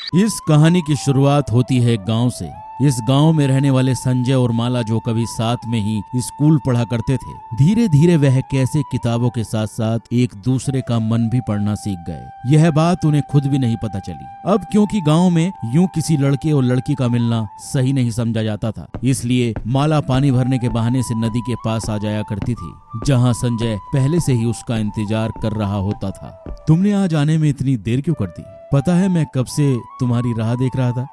इस कहानी की शुरुआत होती है गांव से। इस गांव में रहने वाले संजय और माला जो कभी साथ में ही स्कूल पढ़ा करते थे, धीरे धीरे वह कैसे किताबों के साथ साथ एक दूसरे का मन भी पढ़ना सीख गए, यह बात उन्हें खुद भी नहीं पता चली। अब क्योंकि गांव में यूं किसी लड़के और लड़की का मिलना सही नहीं समझा जाता था, इसलिए माला पानी भरने के बहाने से नदी के पास आ जाया करती थी, जहाँ संजय पहले से ही उसका इंतजार कर रहा होता था। तुमने आज आने में इतनी देर क्यों कर दी? पता है मैं कब से तुम्हारी राह देख रहा था।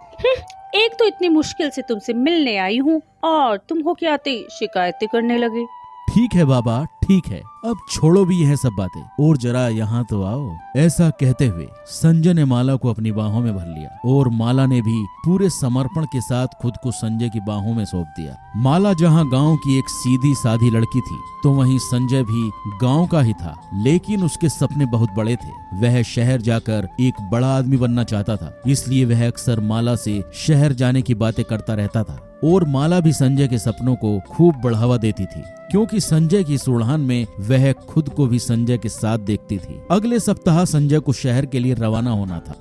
एक तो इतनी मुश्किल से तुमसे मिलने आई हूँ और तुम हो के आते शिकायतें करने लगे। ठीक है बाबा, ठीक है, अब छोड़ो भी यह सब बातें और जरा यहाँ तो आओ। ऐसा कहते हुए संजय ने माला को अपनी बाहों में भर लिया और माला ने भी पूरे समर्पण के साथ खुद को संजय की बाहों में सौंप दिया। माला जहाँ गांव की एक सीधी साधी लड़की थी, तो वहीं संजय भी गांव का ही था, लेकिन उसके सपने बहुत बड़े थे। वह शहर जाकर एक बड़ा आदमी बनना चाहता था, इसलिए वह अक्सर माला से शहर जाने की बातें करता रहता था और माला भी संजय के सपनों को खूब बढ़ावा देती थी, क्योंकि संजय की इस उड़ान में वह खुद को भी संजय के साथ देखती थी। अगले सप्ताह संजय को शहर के लिए रवाना होना था।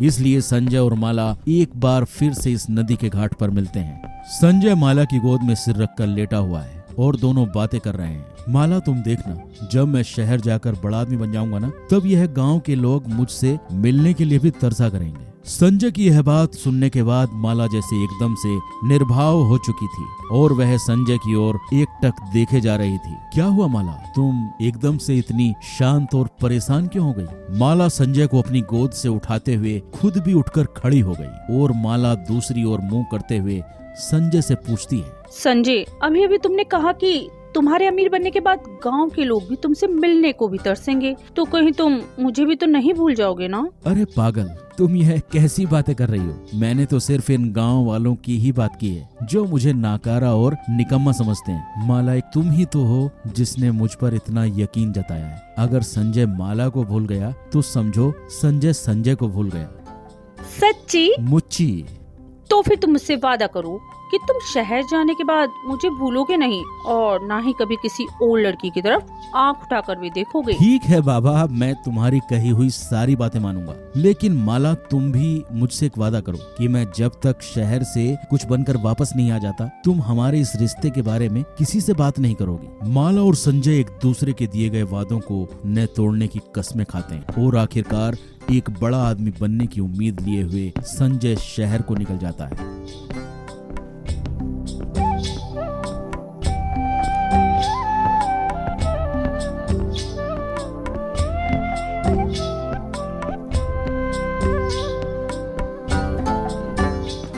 इसलिए संजय और माला एक बार फिर से इस नदी के घाट पर मिलते हैं। संजय माला की गोद में सिर रखकर लेटा हुआ है और दोनों बातें कर रहे हैं। माला, तुम देखना, जब मैं शहर जाकर बड़ा आदमी बन जाऊंगा ना, तब यह गांव के लोग मुझसे मिलने के लिए भी तरसा करेंगे। संजय की यह बात सुनने के बाद माला जैसे एकदम से निर्भाव हो चुकी थी और वह संजय की ओर एकटक देखे जा रही थी। क्या हुआ माला, तुम एकदम से इतनी शांत और परेशान क्यों हो गई? माला संजय को अपनी गोद से उठाते हुए खुद भी उठकर खड़ी हो गई और माला दूसरी ओर मुंह करते हुए संजय से पूछती है, संजय, अभी अभी तुमने कहा कि तुम्हारे अमीर बनने के बाद गांव के लोग भी तुमसे मिलने को भी तरसेंगे, तो कहीं तुम मुझे भी तो नहीं भूल जाओगे ना? अरे पागल, तुम यह कैसी बातें कर रही हो? मैंने तो सिर्फ इन गांव वालों की ही बात की है जो मुझे नाकारा और निकम्मा समझते हैं। माला, एक तुम ही तो हो जिसने मुझ पर इतना यकीन जताया है। अगर संजय माला को भूल गया तो समझो संजय संजय को भूल गया। सच्ची? मुच्ची। तो फिर तुम मुझसे वादा करो कि तुम शहर जाने के बाद मुझे भूलोगे नहीं और ना ही कभी किसी और लड़की की तरफ आंख उठाकर भी देखोगे। ठीक है बाबा, मैं तुम्हारी कही हुई सारी बातें मानूंगा, लेकिन माला तुम भी मुझसे एक वादा करो कि मैं जब तक शहर से कुछ बनकर वापस नहीं आ जाता, तुम हमारे इस रिश्ते के बारे में किसी से बात नहीं करोगी। माला और संजय एक दूसरे के दिए गए वादों को न तोड़ने की कस्में खाते हैं और आखिरकार एक बड़ा आदमी बनने की उम्मीद लिए हुए संजय शहर को निकल जाता है।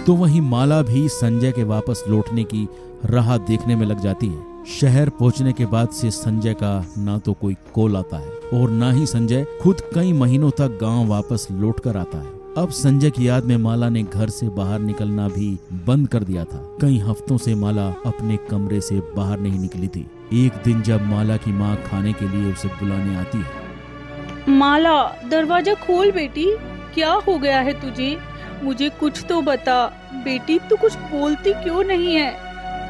तो वहीं माला भी संजय के वापस लौटने की राह देखने में लग जाती है। शहर पहुंचने के बाद से संजय का ना तो कोई कॉल आता है और ना ही संजय खुद कई महीनों तक गांव वापस लौट कर आता है। अब संजय की याद में माला ने घर से बाहर निकलना भी बंद कर दिया था। कई हफ्तों से माला अपने कमरे से बाहर नहीं निकली थी। एक दिन जब माला की माँ खाने के लिए उसे बुलाने आती है। माला, दरवाजा खोल बेटी, क्या हो गया है तुझे? मुझे कुछ तो बता बेटी, तू कुछ बोलती क्यों नहीं है?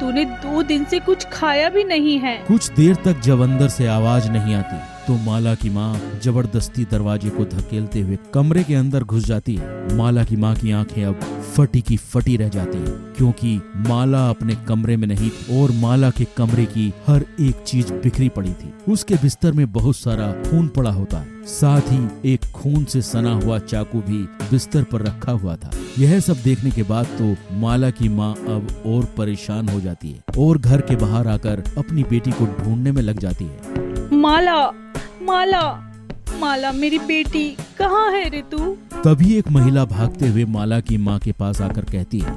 तूने 2 दिन से कुछ खाया भी नहीं है। कुछ देर तक जब अंदर से आवाज नहीं आती तो माला की माँ जबरदस्ती दरवाजे को धकेलते हुए कमरे के अंदर घुस जाती है। माला की माँ की आंखें अब फटी की फटी रह जाती हैं, क्योंकि माला अपने कमरे में नहीं और माला के कमरे की हर एक चीज बिखरी पड़ी थी। उसके बिस्तर में बहुत सारा खून पड़ा होता है, साथ ही एक खून से सना हुआ चाकू भी बिस्तर पर रखा हुआ था। यह सब देखने के बाद तो माला की माँ अब और परेशान हो जाती है और घर के बाहर आकर अपनी बेटी को ढूंढने में लग जाती है। माला, माला, माला, मेरी बेटी कहाँ है रे तू? तभी एक महिला भागते हुए माला की माँ के पास आकर कहती है,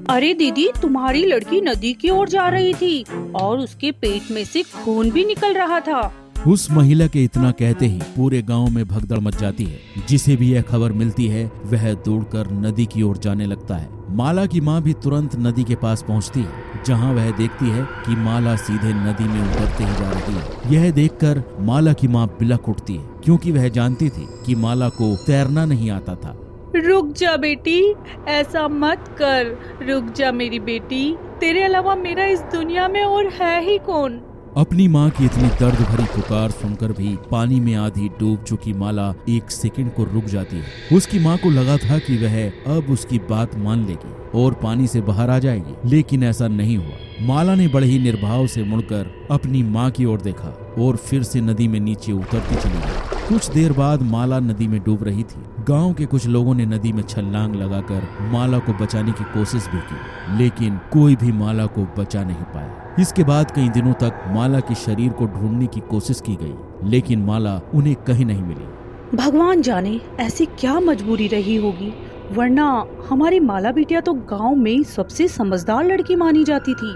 अरे दीदी, तुम्हारी लड़की नदी की ओर जा रही थी और उसके पेट में से खून भी निकल रहा था। उस महिला के इतना कहते ही पूरे गांव में भगदड़ मच जाती है। जिसे भी यह खबर मिलती है वह दौड़कर नदी की ओर जाने लगता है। माला की माँ भी तुरंत नदी के पास पहुंचती है, जहां वह देखती है कि माला सीधे नदी में उतरते ही जा रही है। यह देखकर माला की माँ बिलख उठती है, क्योंकि वह जानती थी कि माला को तैरना नहीं आता था। रुक जा बेटी, ऐसा मत कर, रुक जा मेरी बेटी, तेरे अलावा मेरा इस दुनिया में और है ही कौन? अपनी माँ की इतनी दर्द भरी पुकार सुनकर भी पानी में आधी डूब चुकी माला एक सेकंड को रुक जाती है। उसकी माँ को लगा था कि वह अब उसकी बात मान लेगी और पानी से बाहर आ जाएगी, लेकिन ऐसा नहीं हुआ। माला ने बड़े ही निर्भाव से मुड़कर अपनी माँ की ओर देखा और फिर से नदी में नीचे उतरती चली गई। कुछ देर बाद माला नदी में डूब रही थी। गांव के कुछ लोगों ने नदी में छलांग लगाकर माला को बचाने की कोशिश भी की, लेकिन कोई भी माला को बचा नहीं पाया। इसके बाद कई दिनों तक माला के शरीर को ढूंढने की कोशिश की गई, लेकिन माला उन्हें कहीं नहीं मिली। भगवान जाने ऐसी क्या मजबूरी रही होगी, वरना हमारी माला बिटिया तो गांव में सबसे समझदार लड़की मानी जाती थी।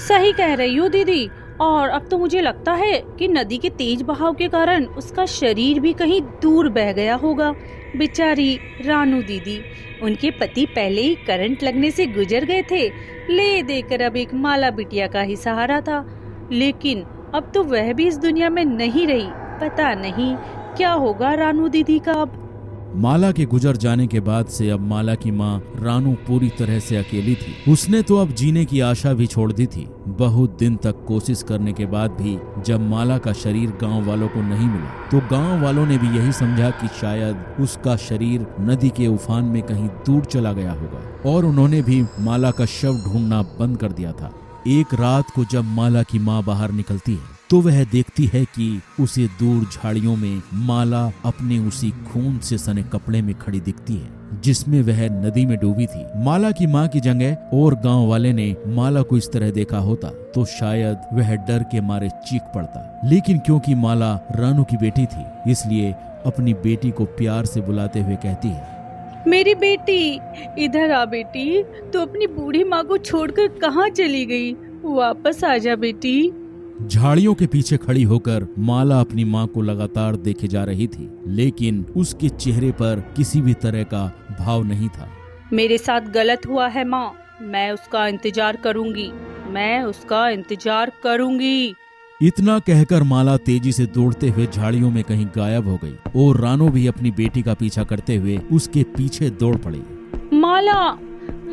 सही कह रही हो दीदी, और अब तो मुझे लगता है कि नदी के तेज बहाव के कारण उसका शरीर भी कहीं दूर बह गया होगा। बेचारी रानू दीदी, उनके पति पहले ही करंट लगने से गुजर गए थे, ले देकर अब एक माला बिटिया का ही सहारा था। लेकिन अब तो वह भी इस दुनिया में नहीं रही। पता नहीं क्या होगा रानू दीदी का अब। माला के गुजर जाने के बाद से अब माला की माँ रानू पूरी तरह से अकेली थी। उसने तो अब जीने की आशा भी छोड़ दी थी। बहुत दिन तक कोशिश करने के बाद भी जब माला का शरीर गांव वालों को नहीं मिला, तो गांव वालों ने भी यही समझा कि शायद उसका शरीर नदी के उफान में कहीं दूर चला गया होगा, और उन्होंने भी माला का शव ढूंढना बंद कर दिया था। एक रात को जब माला की माँ बाहर निकलती है तो वह देखती है कि उसे दूर झाड़ियों में माला अपने उसी खून से सने कपड़े में खड़ी दिखती है जिसमें वह नदी में डूबी थी। माला की माँ की जगह और गांव वाले ने माला को इस तरह देखा होता तो शायद वह डर के मारे चीख पड़ता, लेकिन क्योंकि माला रानू की बेटी थी इसलिए अपनी बेटी को प्यार से बुलाते हुए कहती है, मेरी बेटी, इधर आ बेटी। तू अपनी बूढ़ी माँ को छोड़कर कहाँ चली गई? वापस आ जा बेटी। झाड़ियों के पीछे खड़ी होकर माला अपनी माँ को लगातार देखे जा रही थी, लेकिन उसके चेहरे पर किसी भी तरह का भाव नहीं था। मेरे साथ गलत हुआ है माँ, मैं उसका इंतजार करूंगी, मैं उसका इंतजार करूंगी। इतना कहकर माला तेजी से दौड़ते हुए झाड़ियों में कहीं गायब हो गई और रानू भी अपनी बेटी का पीछा करते हुए उसके पीछे दौड़ पड़ी। माला,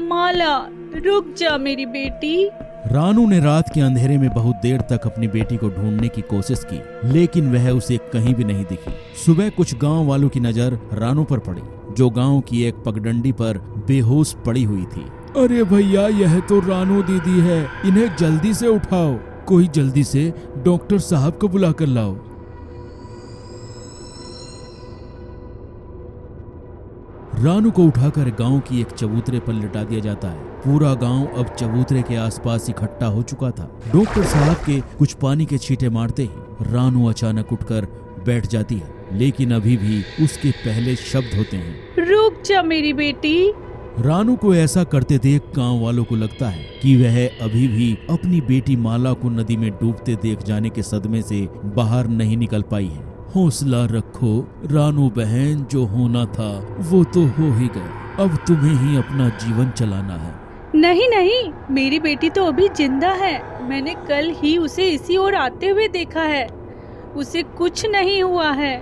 माला, रुक जा मेरी बेटी। रानू ने रात के अंधेरे में बहुत देर तक अपनी बेटी को ढूंढने की कोशिश की, लेकिन वह उसे कहीं भी नहीं दिखी। सुबह कुछ गांव वालों की नजर रानू पर पड़ी, जो गांव की एक पगडंडी पर बेहोश पड़ी हुई थी। अरे भैया, यह तो रानू दीदी है, इन्हें जल्दी से उठाओ, कोई जल्दी से डॉक्टर साहब को बुला कर लाओ। रानू को उठाकर गांव की एक चबूतरे पर लिटा दिया जाता है। पूरा गांव अब चबूतरे के आसपास इकट्ठा हो चुका था। डॉक्टर साहब के कुछ पानी के छींटे मारते ही रानू अचानक उठकर बैठ जाती है, लेकिन अभी भी उसके पहले शब्द होते हैं, रुक जा मेरी बेटी। रानू को ऐसा करते देख गांव वालों को लगता है कि वह अभी भी अपनी बेटी माला को नदी में डूबते देख जाने के सदमे से बाहर नहीं निकल पाई है। हौसला रखो रानू बहन, जो होना था वो तो हो ही गया, अब तुम्हें ही अपना जीवन चलाना है। नहीं नहीं, मेरी बेटी तो अभी जिंदा है। मैंने कल ही उसे इसी ओर आते हुए देखा है, उसे कुछ नहीं हुआ है।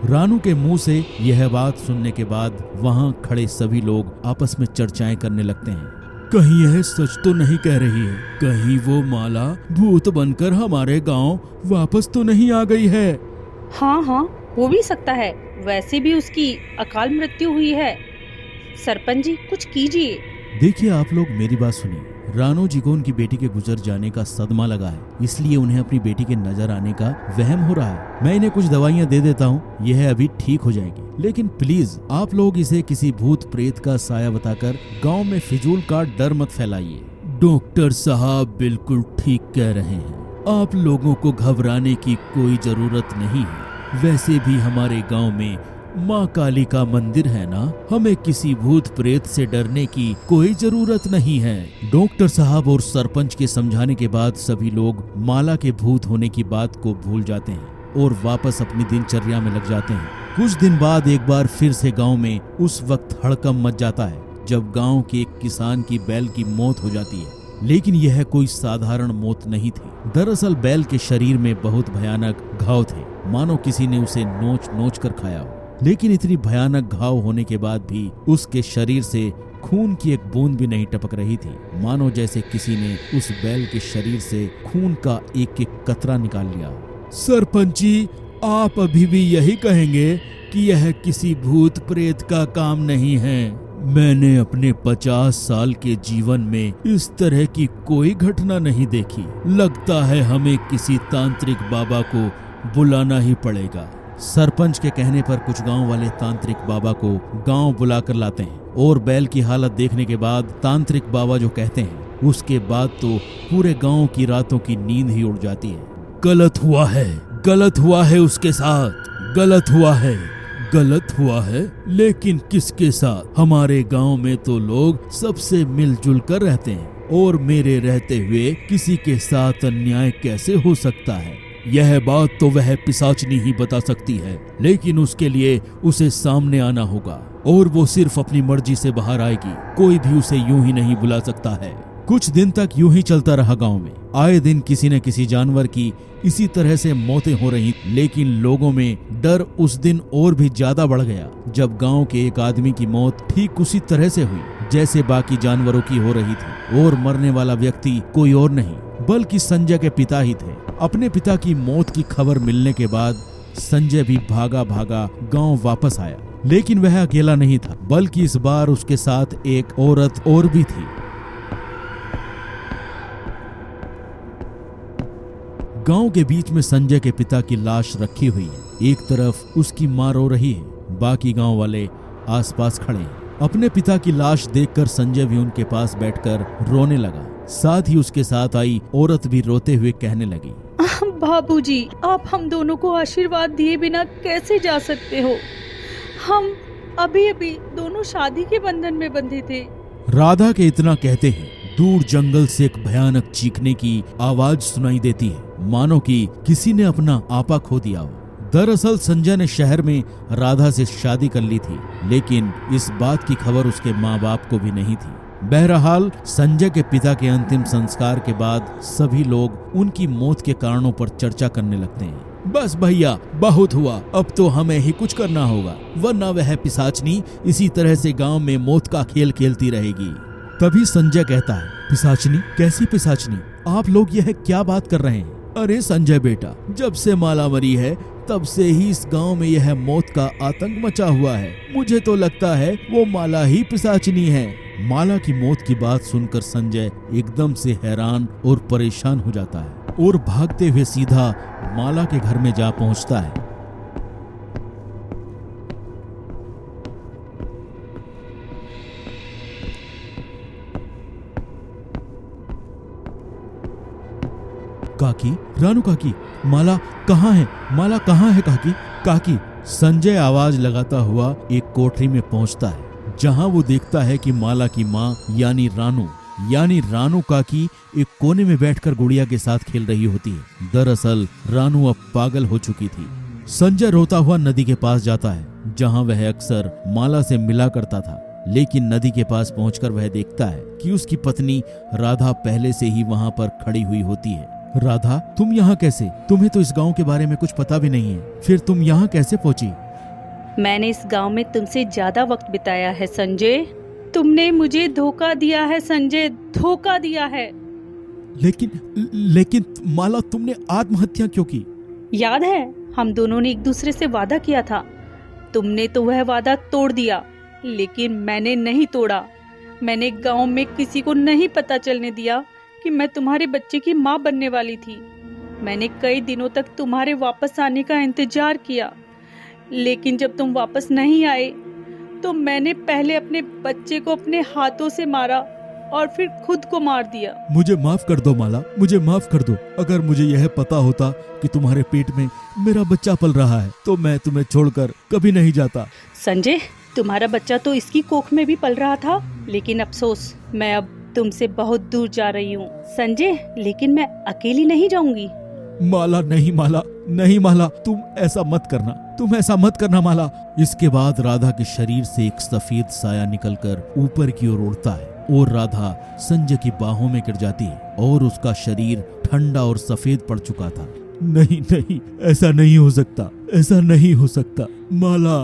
रानू के मुंह से यह बात सुनने के बाद वहाँ खड़े सभी लोग आपस में चर्चाएं करने लगते हैं। कहीं यह सच तो नहीं कह रही है, कहीं वो माला भूत बनकर हमारे गांव वापस तो नहीं आ गई है। हाँ हाँ, हो भी सकता है, वैसे भी उसकी अकाल मृत्यु हुई है। सरपंच जी, कुछ कीजिए। देखिए, आप लोग मेरी बात सुनिए। रानू जी को उनकी बेटी के गुजर जाने का सदमा लगा है, इसलिए उन्हें अपनी बेटी के नजर आने का वहम हो रहा है। मैं इन्हें कुछ दवाइयाँ दे देता हूँ, यह अभी ठीक हो जाएगी, लेकिन प्लीज आप लोग इसे किसी भूत प्रेत का साया बताकर गांव में फिजूल का डर मत फैलाइए। डॉक्टर साहब बिल्कुल ठीक कह रहे हैं, आप लोगों को घबराने की कोई जरूरत नहीं है। वैसे भी हमारे गांव में माँ काली का मंदिर है ना, हमें किसी भूत प्रेत से डरने की कोई जरूरत नहीं है। डॉक्टर साहब और सरपंच के समझाने के बाद सभी लोग माला के भूत होने की बात को भूल जाते हैं और वापस अपनी दिनचर्या में लग जाते हैं। कुछ दिन बाद एक बार फिर से गांव में उस वक्त हड़कंप मच जाता है जब गांव के एक किसान की बैल की मौत हो जाती है, लेकिन यह कोई साधारण मौत नहीं थी। दरअसल बैल के शरीर में बहुत भयानक घाव थे, मानो किसी ने उसे नोच नोच कर खाया हो। लेकिन इतनी भयानक घाव होने के बाद भी उसके शरीर से खून की एक बूंद भी नहीं टपक रही थी, मानो जैसे किसी ने उस बैल के शरीर से खून का एक एक कतरा निकाल लिया। सरपंच जी, आप अभी भी यही कहेंगे कि यह किसी भूत प्रेत का काम नहीं है? मैंने अपने 50 साल के जीवन में इस तरह की कोई घटना नहीं देखी। लगता है हमें किसी तांत्रिक बाबा को बुलाना ही पड़ेगा। सरपंच के कहने पर कुछ गांव वाले तांत्रिक बाबा को गांव बुलाकर लाते हैं और बैल की हालत देखने के बाद तांत्रिक बाबा जो कहते हैं, उसके बाद तो पूरे गांव की रातों की नींद ही उड़ जाती है। गलत हुआ है उसके साथ, गलत हुआ है, लेकिन किसके साथ? हमारे गांव में तो लोग सबसे मिलजुल कर रहते हैं और मेरे रहते हुए किसी के साथ अन्याय कैसे हो सकता है? यह बात तो वह पिशाचनी ही बता सकती है, लेकिन उसके लिए उसे सामने आना होगा और वो सिर्फ अपनी मर्जी से बाहर आएगी। कोई भी उसे यूं ही नहीं बुला सकता है। कुछ दिन तक यूं ही चलता रहा। गांव में आए दिन किसी न किसी जानवर की इसी तरह से मौतें हो रही, लेकिन लोगों में डर उस दिन और भी ज्यादा बढ़ गया जब गांव के एक आदमी की मौत ठीक उसी तरह से हुई जैसे बाकी जानवरों की हो रही थी, और मरने वाला व्यक्ति कोई और नहीं बल्कि संजय के पिता ही थे। अपने पिता की मौत की खबर मिलने के बाद संजय भी भागा भागा गांव वापस आया, लेकिन वह अकेला नहीं था, बल्कि इस बार उसके साथ एक औरत और भी थी। गांव के बीच में संजय के पिता की लाश रखी हुई है। एक तरफ उसकी मां रो रही है, बाकी गांव वाले आसपास खड़े हैं। अपने पिता की लाश देखकर संजय भी उनके पास बैठकर रोने लगा। साथ ही उसके साथ आई औरत भी रोते हुए कहने लगी, बाबूजी, आप हम दोनों को आशीर्वाद दिए बिना कैसे जा सकते हो? हम अभी अभी दोनों शादी के बंधन में बंधे थे। राधा के इतना कहते हैं दूर जंगल से एक भयानक चीखने की आवाज सुनाई देती है, मानो कि किसी ने अपना आपा खो दिया हो। दरअसल संजय ने शहर में राधा से शादी कर ली थी, लेकिन इस बात की खबर उसके माँ बाप को भी नहीं थी। बहरहाल संजय के पिता के अंतिम संस्कार के बाद सभी लोग उनकी मौत के कारणों पर चर्चा करने लगते हैं। बस भैया, बहुत हुआ, अब तो हमें ही कुछ करना होगा, वरना वह पिशाचनी इसी तरह से गांव में मौत का खेल खेलती रहेगी। तभी संजय कहता है, पिशाचनी? कैसी पिशाचनी? आप लोग यह क्या बात कर रहे हैं? अरे संजय बेटा, जब से माला मरी है तब से ही इस गांव में यह मौत का आतंक मचा हुआ है। मुझे तो लगता है वो माला ही पिशाचनी है। माला की मौत की बात सुनकर संजय एकदम से हैरान और परेशान हो जाता है और भागते हुए सीधा माला के घर में जा पहुंचता है। काकी, रानू काकी, माला कहाँ है? माला कहाँ है काकी? काकी। संजय आवाज लगाता हुआ एक कोठरी में पहुंचता है, जहां वो देखता है कि माला की माँ यानी रानू काकी एक कोने में बैठकर गुड़िया के साथ खेल रही होती है। दरअसल रानू अब पागल हो चुकी थी। संजय रोता हुआ नदी के पास जाता है, जहां वह अक्सर माला से मिला करता था, लेकिन नदी के पास पहुंचकर वह देखता है कि उसकी पत्नी राधा पहले से ही वहां पर खड़ी हुई होती है। राधा, तुम यहाँ कैसे? तुम्हें तो इस गांव के बारे में कुछ पता भी नहीं है, फिर तुम यहाँ कैसे पहुंची? मैंने इस गांव में तुमसे ज्यादा वक्त बिताया है संजय। तुमने मुझे धोखा दिया है संजय, धोखा दिया है। लेकिन माला, तुमने आत्महत्या क्यों की? याद है, हम दोनों ने एक दूसरे से वादा किया था। तुमने तो वह वादा तोड़ दिया, लेकिन मैंने नहीं तोड़ा। मैंने गांव में किसी को नहीं पता चलने दिया कि मैं तुम्हारे बच्चे की माँ बनने वाली थी। मैंने कई दिनों तक तुम्हारे वापस आने का इंतजार किया, लेकिन जब तुम वापस नहीं आए तो मैंने पहले अपने बच्चे को अपने हाथों से मारा और फिर खुद को मार दिया। मुझे माफ कर दो माला, मुझे माफ कर दो। अगर मुझे यह पता होता कि तुम्हारे पेट में मेरा बच्चा पल रहा है तो मैं तुम्हें छोड़कर कभी नहीं जाता। संजय, तुम्हारा बच्चा तो इसकी कोख में भी पल रहा था, लेकिन अफसोस, मैं अब तुमसे बहुत दूर जा रही हूँ। संजय, लेकिन मैं अकेली नहीं जाऊंगी। माला, नहीं माला, तुम ऐसा मत करना माला। इसके बाद राधा के शरीर से एक सफेद साया निकलकर ऊपर की ओर उड़ता है और राधा संजय की बाहों में गिर जाती है और उसका शरीर ठंडा और सफेद पड़ चुका था। नहीं, ऐसा नहीं हो सकता, माला,